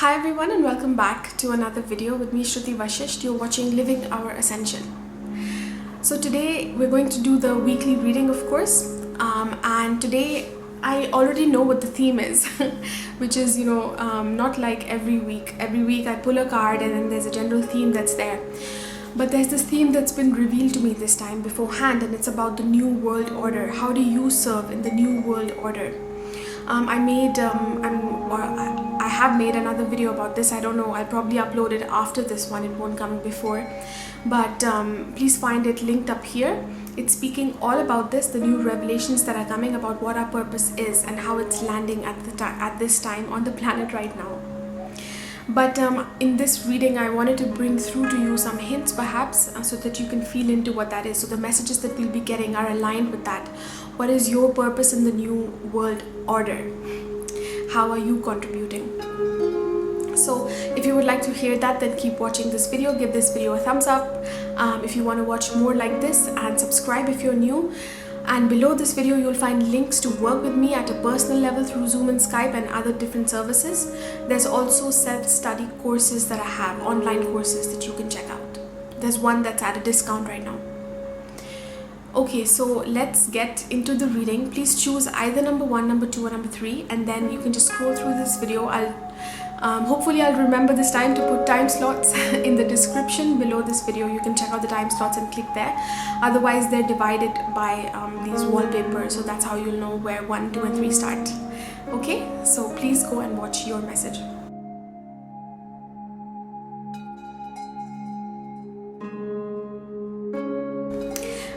Hi everyone and welcome back to another video with me, Shruti Vashisht. You're watching Living Our Ascension. So today we're going to do the weekly reading, of course, and today I already know what the theme is, which is, not like every week. Every week I pull a card and then there's a general theme that's there. But there's this theme that's been revealed to me this time beforehand, and it's about the New World Order. How do you serve in the New World Order? I have made another video about this. I don't know, I'll probably upload it after this one, it won't come before, but please find it linked up here. It's speaking all about this, the new revelations that are coming about what our purpose is and how it's landing at this time on the planet right now. But in this reading I wanted to bring through to you some hints perhaps, so that you can feel into what that is. So the messages that we'll be getting are aligned with that. What is your purpose in the New World Order? How are you contributing? So if you would like to hear that, then keep watching this video. Give this video a thumbs up if you want to watch more like this, and subscribe if you're new. And below this video you'll find links to work with me at a personal level through Zoom and Skype and other different services. There's also self-study courses that I have, online courses that you can check out. There's one that's at a discount right now. Okay, so let's get into the reading. Please choose either number 1, number 2 or number 3, and then you can just scroll through this video. Hopefully I'll remember this time to put time slots in the description below this video. You can check out the time slots and click there. Otherwise they're divided by these wallpapers, so that's how you'll know where 1, 2 and 3 start. Okay, so please go and watch your message.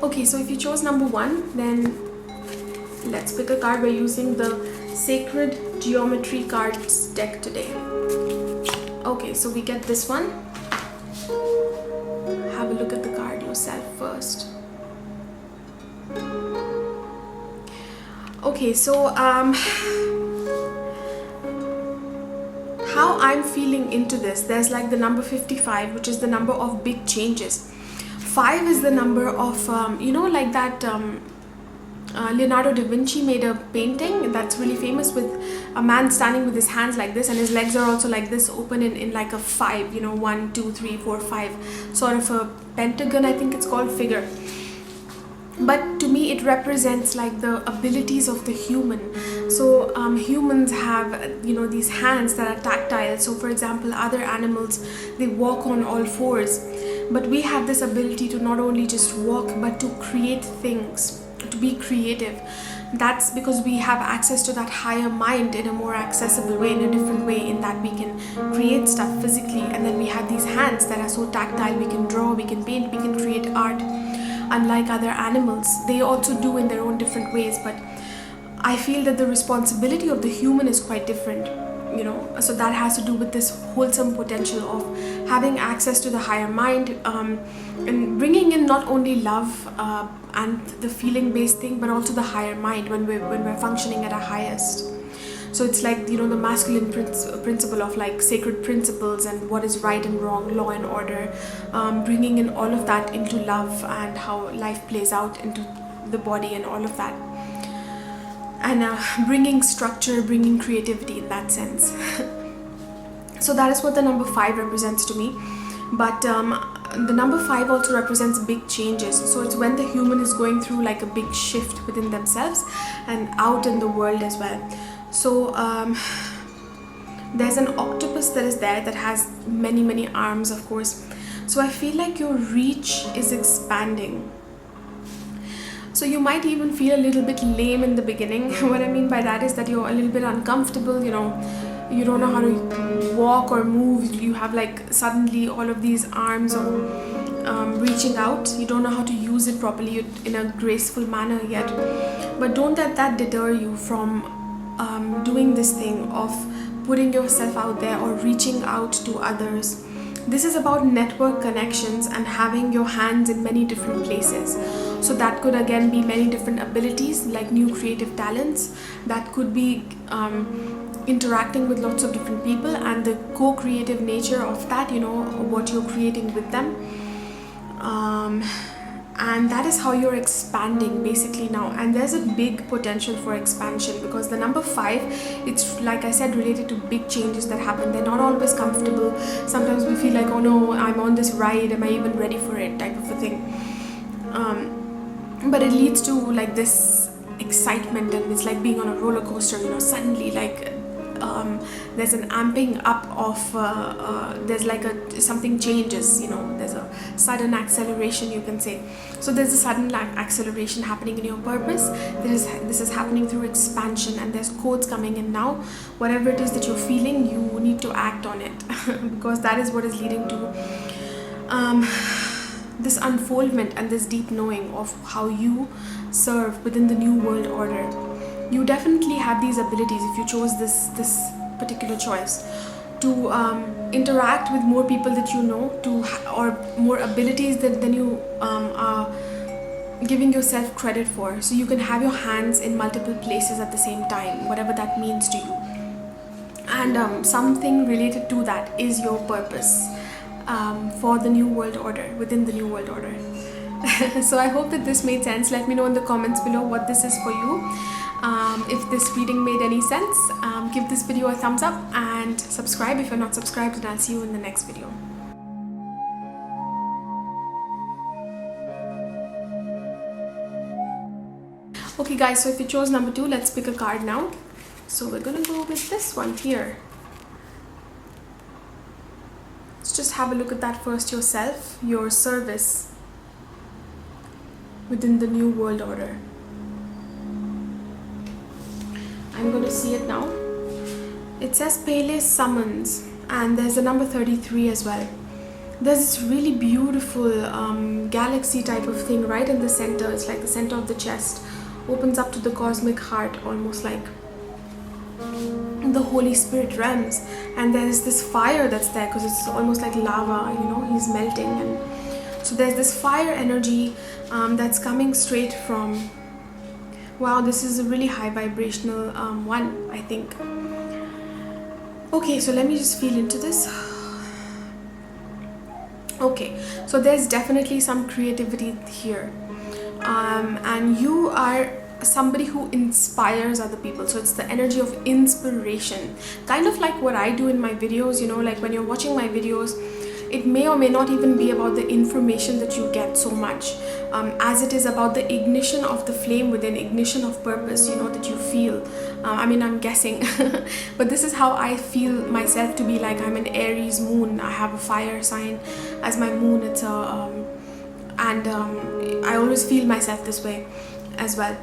Okay, so if you chose number 1, then let's pick a card. We're using the Sacred Geometry cards deck today. Okay, so we get this one. Have a look at the card yourself first. Okay, so how I'm feeling into this, there's like the number 55, which is the number of big changes. 5 is the number of, like that Leonardo da Vinci made a painting that's really famous with a man standing with his hands like this, and his legs are also like this, open in like a 5, 1, 2, 3, 4, 5, sort of a pentagon, I think it's called, figure. But to me it represents like the abilities of the human. So humans have these hands that are tactile. So for example, other animals, they walk on all fours, but we have this ability to not only just walk but to create things, to be creative. That's because we have access to that higher mind in a more accessible way, in a different way, in that we can create stuff physically, and then we have these hands that are so tactile. We can draw, we can paint, we can create art. Unlike other animals, they also do in their own different ways, but I feel that the responsibility of the human is quite different, so that has to do with this wholesome potential of having access to the higher mind, and bringing in not only love and the feeling based thing, but also the higher mind when we're functioning at our highest. So it's like the masculine principle of like sacred principles and what is right and wrong, law and order, bringing in all of that into love and how life plays out into the body and all of that, and bringing structure, bringing creativity in that sense. So that is what the number 5 represents to me. But the number 5 also represents big changes. So it's when the human is going through like a big shift within themselves and out in the world as well. So there's an octopus that is there that has many arms, of course. So I feel like your reach is expanding. So you might even feel a little bit lame in the beginning. What I mean by that is that you're a little bit uncomfortable, you don't know how to walk or move. You have like suddenly all of these arms reaching out. You don't know how to use it properly in a graceful manner yet. But don't let that deter you from doing this thing of putting yourself out there or reaching out to others. This is about network connections and having your hands in many different places. So that could again be many different abilities, like new creative talents. That could be interacting with lots of different people and the co-creative nature of that, what you're creating with them. and that is how you're expanding basically now. And there's a big potential for expansion, because the number 5, it's like I said, related to big changes that happen. They're not always comfortable. Sometimes we feel like, oh no, I'm on this ride, am I even ready for it, type of a thing. But it leads to like this excitement, and it's like being on a roller coaster, you know. Suddenly like there's an amping up of there's like something changes, you know. There's a sudden acceleration, you can say. So there's a sudden acceleration happening in your purpose. This is happening through expansion, and there's codes coming in now. Whatever it is that you're feeling, you need to act on it because that is what is leading to this unfoldment and this deep knowing of how you serve within the new world order. You definitely have these abilities if you chose this particular choice to interact with more people that you know, or more abilities than you are giving yourself credit for. So you can have your hands in multiple places at the same time, whatever that means to you. And something related to that is your purpose for the new world order, within the new world order. So I hope that this made sense. Let me know in the comments below what this is for you. If this reading made any sense, give this video a thumbs up and subscribe if you're not subscribed, and I'll see you in the next video. Okay guys, so if you chose number 2, let's pick a card now. So we're gonna go with this one here. Let's just have a look at that first yourself, your service within the new world order. I'm going to see it now. It says Pele Summons, and there's a number 33 as well. There's this really beautiful galaxy type of thing right in the center. It's like the center of the chest, opens up to the cosmic heart, almost like the Holy Spirit realms. And there's this fire that's there because it's almost like lava, you know, he's melting. And so there's this fire energy that's coming straight from, wow, this is a really high vibrational one, I think. Okay, so let me just feel into this. Okay, so there's definitely some creativity here. And you are somebody who inspires other people. So it's the energy of inspiration. Kind of like what I do in my videos, you know, like when you're watching my videos, it may or may not even be about the information that you get so much, as it is about the ignition of the flame within, ignition of purpose, you know, that you feel. I mean, I'm guessing, but this is how I feel myself to be. Like, I'm an Aries moon. I have a fire sign as my moon. It's a, and I always feel myself this way as well.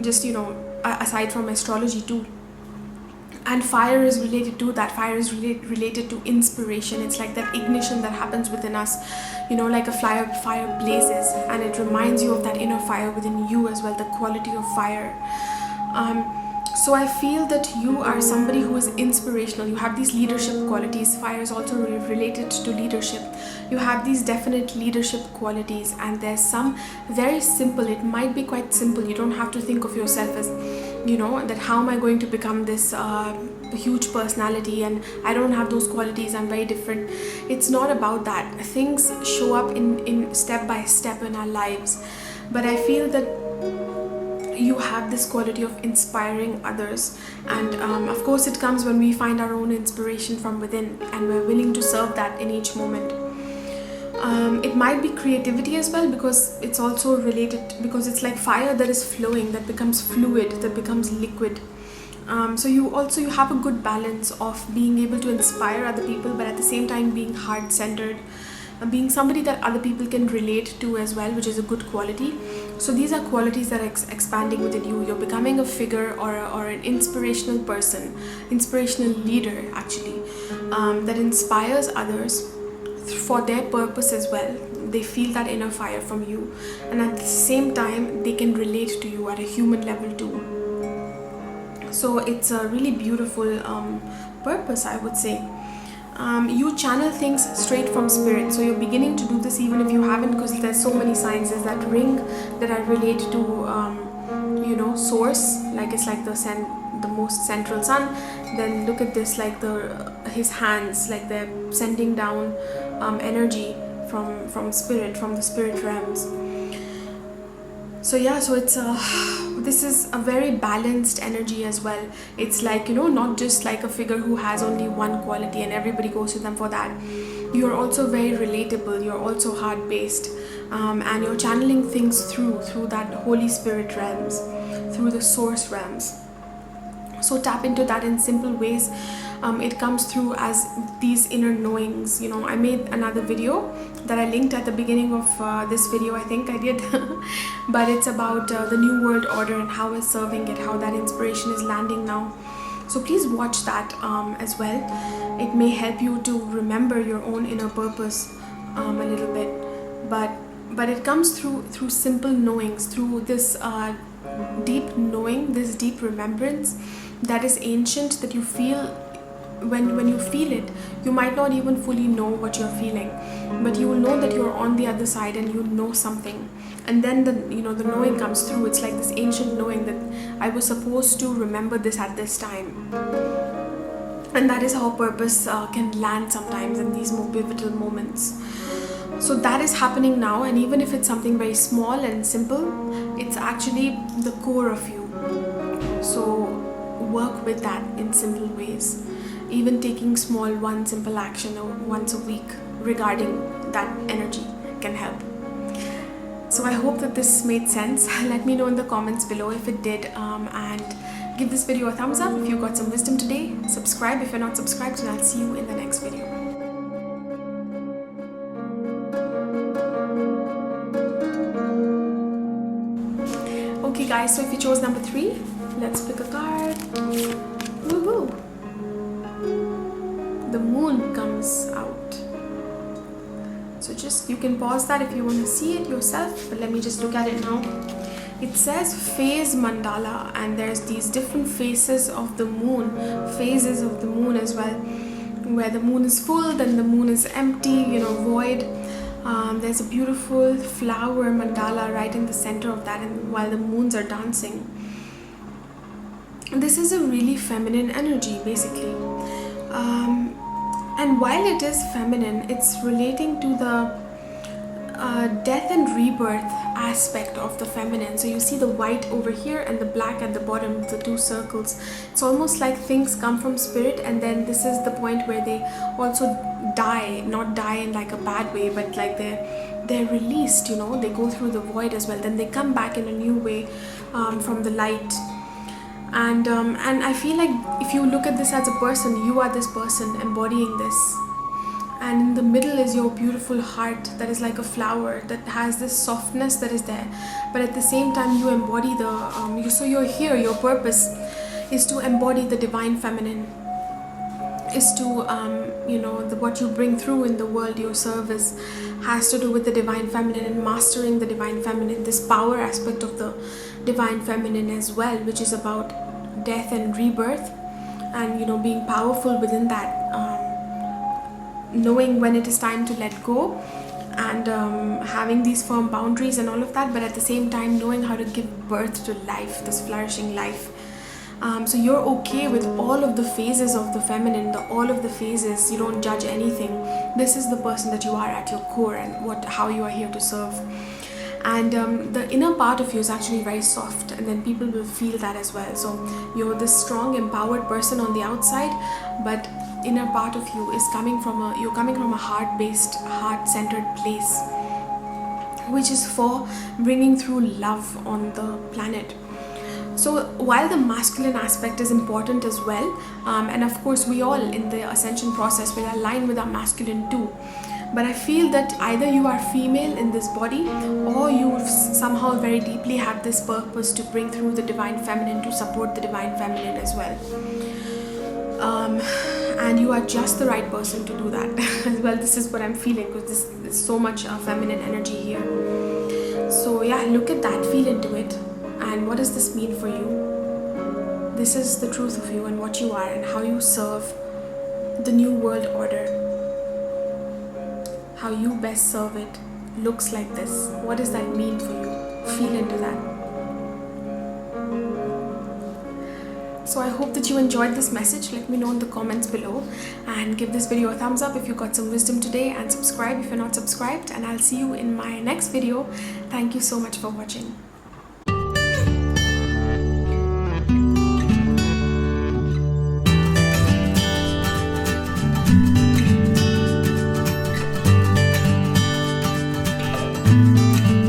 Just, you know, aside from astrology too. And fire is related to that. Fire is related to inspiration. It's like that ignition that happens within us, you know, like a fire blazes, and it reminds you of that inner fire within you as well, the quality of fire. So I feel that you are somebody who is inspirational. You have these leadership qualities. Fire is also related to leadership. You have these definite leadership qualities, and there's some very simple, it might be quite simple. You don't have to think of yourself as, you know, that how am I going to become this huge personality, and I don't have those qualities, I'm very different. It's not about that. Things show up in step by step in our lives, but I feel that you have this quality of inspiring others, and of course it comes when we find our own inspiration from within and we're willing to serve that in each moment. It might be creativity as well, because it's also related, because it's like fire that is flowing, that becomes fluid, that becomes liquid. So you have a good balance of being able to inspire other people, but at the same time being heart-centered, being somebody that other people can relate to as well, which is a good quality. So these are qualities that are expanding within you. You're becoming a figure or an inspirational person, inspirational leader actually, that inspires others for their purpose as well. They feel that inner fire from you, and at the same time they can relate to you at a human level too. So it's a really beautiful purpose, I would say. You channel things straight from spirit, so you're beginning to do this even if you haven't, because there's so many signs. There's that ring that I relate to, you know, source, like it's like the most central sun. Then look at this, like his hands, like they're sending down energy from spirit, from the spirit realms. So yeah, so it's this is a very balanced energy as well. It's like, you know, not just like a figure who has only one quality and everybody goes to them for that. You're also very relatable, you're also heart-based, and you're channeling things through that Holy Spirit realms, through the source realms. So tap into that in simple ways. It comes through as these inner knowings. You know, I made another video that I linked at the beginning of this video, I think I did. But it's about the New World Order and how we're serving it, how that inspiration is landing now. So please watch that as well. It may help you to remember your own inner purpose a little bit. But it comes through simple knowings, through this deep knowing, this deep remembrance that is ancient, that you feel. When you feel it, you might not even fully know what you're feeling, but you will know that you're on the other side and you know something. And then the knowing comes through. It's like this ancient knowing that I was supposed to remember this at this time. And that is how purpose can land sometimes in these more pivotal moments. So that is happening now, and even if it's something very small and simple, it's actually the core of you. So work with that in simple ways. Even taking small one simple action or once a week regarding that energy can help. So I hope that this made sense. Let me know in the comments below if it did, and give this video a thumbs up if you got some wisdom today. Subscribe if you're not subscribed, and I'll see you in the next video. Okay guys, so if you chose number 3, let's pick a card. Woohoo! The moon comes out. So just, you can pause that if you want to see it yourself, but let me just look at it now. It says phase mandala, and there's these different phases of the moon, phases of the moon as well, where the moon is full, then the moon is empty, void. There's a beautiful flower mandala right in the center of that, and while the moons are dancing. This is a really feminine energy, basically. And while it is feminine, it's relating to the death and rebirth aspect of the feminine. So you see the white over here and the black at the bottom, the 2 circles. It's almost like things come from spirit, and then this is the point where they also die, not die in like a bad way, but like they're released, they go through the void as well. Then they come back in a new way from the light. And I feel like if you look at this as a person, you are this person embodying this. And in the middle is your beautiful heart that is like a flower that has this softness that is there. But at the same time, you embody so you're here, your purpose is to embody the divine feminine. Is to, what you bring through in the world, your service has to do with the divine feminine and mastering the divine feminine, this power aspect of the divine feminine as well, which is about death and rebirth, and being powerful within that, knowing when it is time to let go, and having these firm boundaries and all of that, but at the same time knowing how to give birth to life, this flourishing life. So you're okay with all of the phases of the feminine, all of the phases. You don't judge anything. This is the person that you are at your core, and how you are here to serve. And the inner part of you is actually very soft, and then people will feel that as well. So you're this strong, empowered person on the outside, but inner part of you is coming from a heart-based, heart-centered place, which is for bringing through love on the planet. So while the masculine aspect is important as well, and of course we all in the ascension process will align with our masculine too, but I feel that either you are female in this body, or you somehow very deeply have this purpose to bring through the divine feminine, to support the divine feminine as well. And you are just the right person to do that as well. This is what I'm feeling, because there's so much feminine energy here. So yeah, look at that, feel into it. And what does this mean for you? This is the truth of you and what you are and how you serve the new world order. How you best serve it looks like this. What does that mean for you? Feel into that. So I hope that you enjoyed this message. Let me know in the comments below, and give this video a thumbs up if you got some wisdom today, and subscribe if you're not subscribed, and I'll see you in my next video. Thank you so much for watching. you.